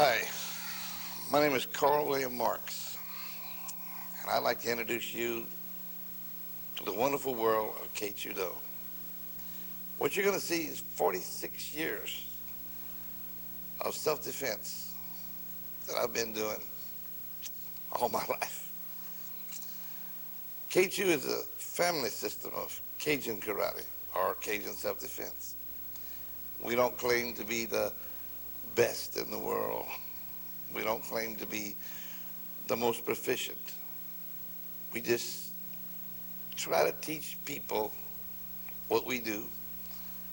Hi, my name is Karl W. Marx, and I'd like to introduce you to the wonderful world of Keichu. What you're going to see is 46 years of self-defense that I've been doing all my life. Keichu is a family system of Cajun karate, or Cajun self-defense. We don't claim to be the best in the world. We don't claim to be the most proficient. We just try to teach people what we do,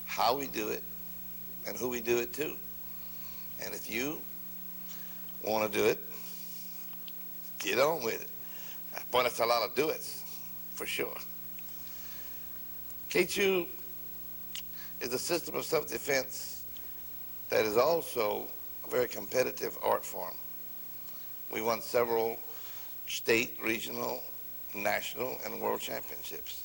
how we do it, and who we do it to. And if you want to do it, get on with it. Boy, that's a lot of do-its, for sure. Keichu is a system of self-defense that is also a very competitive art form. We won several state, regional, national, and world championships.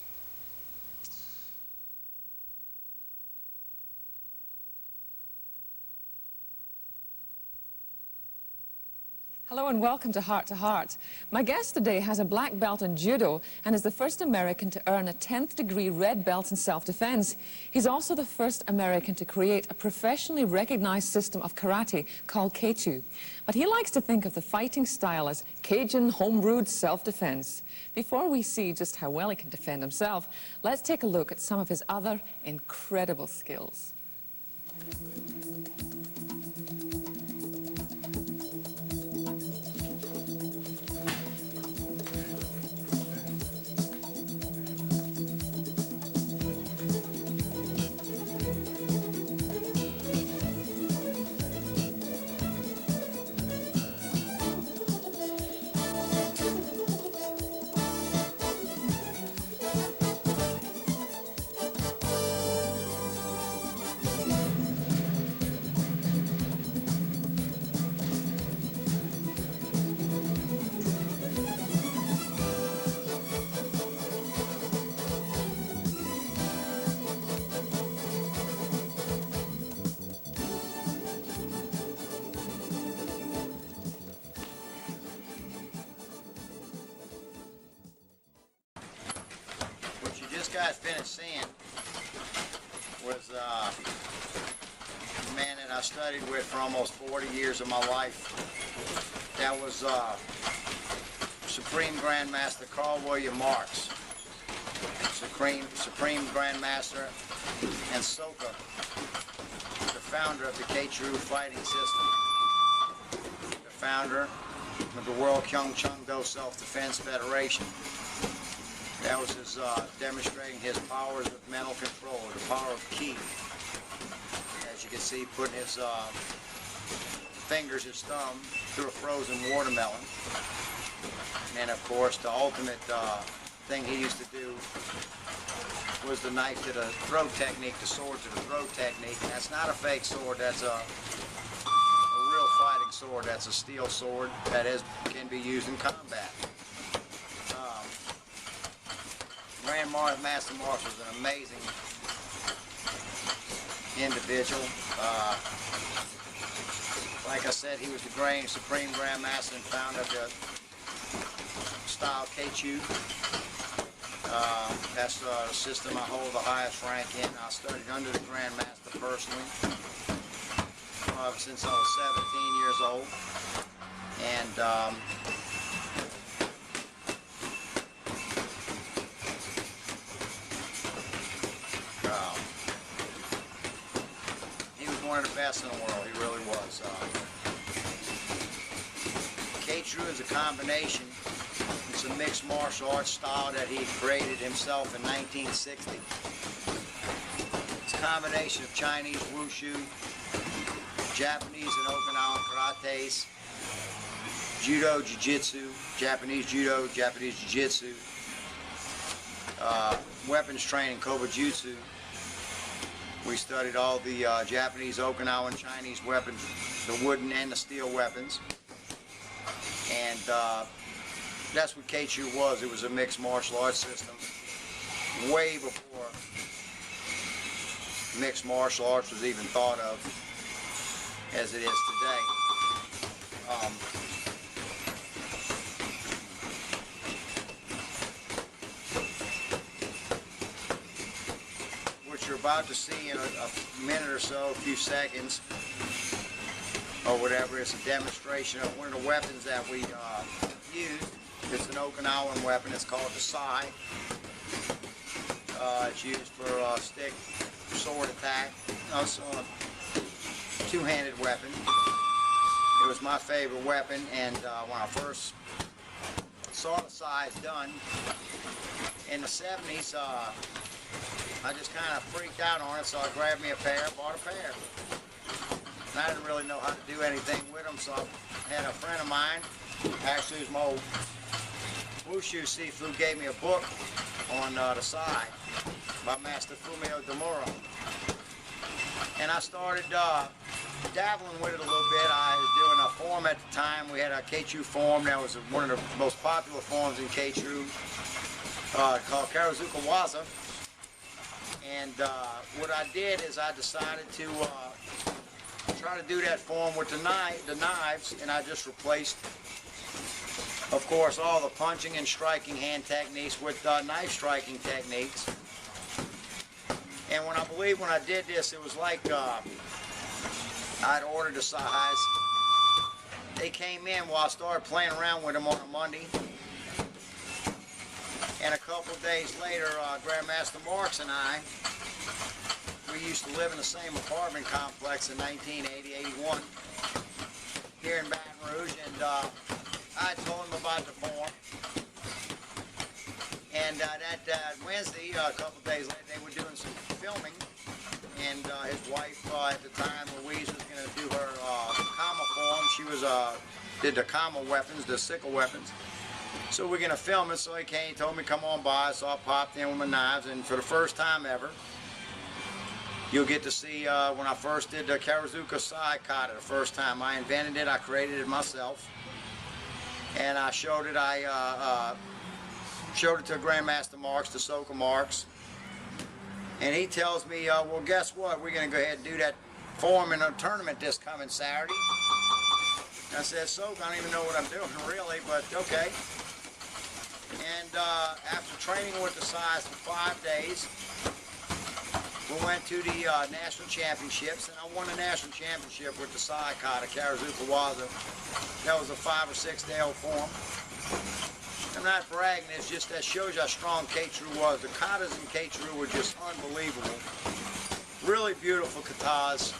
Hello and welcome to Heart to Heart. My guest today has a black belt in judo and is the first American to earn a 10th degree red belt in self-defense. He's also the first American to create a professionally recognized system of karate called Keichu. But he likes to think of the fighting style as Cajun home-brewed self-defense. Before we see just how well he can defend himself, let's take a look at some of his other incredible skills. Guys finished seeing was a man that I studied with for almost 40 years of my life. That was Supreme Grandmaster Karl W. Marx, Supreme Grandmaster, and Soka, the founder of the Keichu fighting system, the founder of the World Kyung Chung Do Self-Defense Federation. That was his demonstrating his powers of mental control, the power of ki. As you can see, putting his fingers, his thumb, through a frozen watermelon. And of course, the ultimate thing he used to do was the knife to the throat technique, the sword to the throat technique. And that's not a fake sword, that's a real fighting sword. That's a steel sword that can be used in combat. Grandmaster Marx was an amazing individual. Like I said, he was the Supreme Grandmaster and founder of the style Keichu. That's the system I hold the highest rank in. I studied under the Grandmaster personally since I was 17 years old. And one of the best in the world, he really was. Keichu is a combination, it's a mixed martial arts style that he created himself in 1960. It's a combination of Chinese wushu, Japanese and Okinawan karates, judo, jiu-jitsu, Japanese judo, Japanese jiu-jitsu, weapons training, kobujutsu. We studied all the Japanese, Okinawan, Chinese weapons, the wooden and the steel weapons. And that's what Keichu was. It was a mixed martial arts system way before mixed martial arts was even thought of as it is today. Which you're about to see in a minute or so, a few seconds, or whatever. It's a demonstration of one of the weapons that we use. It's an Okinawan weapon. It's called the sai. It's used for stick sword attack. Also a two-handed weapon. It was my favorite weapon, and when I first saw the sai done in the 70s, I just kind of freaked out on it, so I grabbed me a pair, bought a pair. And I didn't really know how to do anything with them, so I had a friend of mine, actually it was my old Wushu Sifu, gave me a book on the sai by Master Fumio Demuro. And I started dabbling with it a little bit. I was doing a form at the time. We had a Keichu form that was one of the most popular forms in Keichu, called Karazuka Waza. And what I did is I decided to try to do that form with the knives, and I just replaced, of course, all the punching and striking hand techniques with knife striking techniques. And when I did this, it was like I'd ordered the sais. They came in while I started playing around with them on a Monday. And a couple of days later, Grandmaster Marx and I, we used to live in the same apartment complex in 1980-81 here in Baton Rouge, and I told him about the form. And that Wednesday, a couple of days later, they were doing some filming, and his wife at the time, Louise, was going to do her Kama form. She was did the Kama weapons, the sickle weapons. So we're going to film it, so he came, he told me come on by, so I popped in with my knives, and for the first time ever, you'll get to see when I first did the Karazuka sai kata the first time. I invented it, I created it myself, and I showed it, showed it to Grandmaster Marx, to Soka Marx, and he tells me, well, guess what, we're going to go ahead and do that form in a tournament this coming Saturday. I said, Soka, I don't even know what I'm doing really, but okay. And after training with the sais for 5 days, we went to the national championships, and I won the national championship with the sai kata, Karazuka Waza. That was a 5 or 6 day old form. I'm not bragging, it's just that shows you how strong Keichu was. The katas in Keichu were just unbelievable. Really beautiful katas.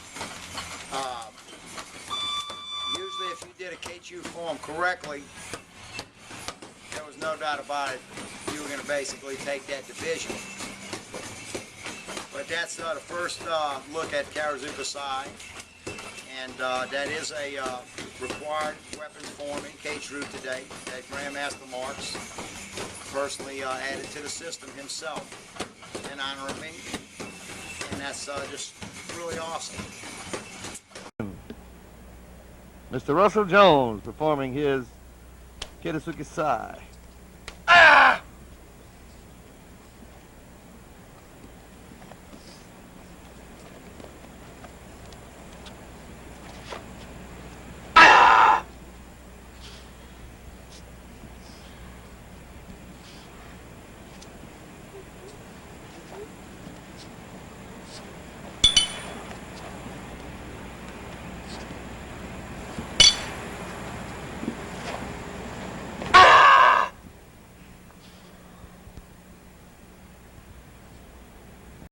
Usually if you did a Keichu form correctly, there was no doubt about it, you were going to basically take that division. But that's the first look at Karazuka sai, and that is a required weapons form in Keichu today that Grandmaster Marx personally added to the system himself in honor of me, and that's just really awesome. Mr. Russell Jones performing his Karazuka sai.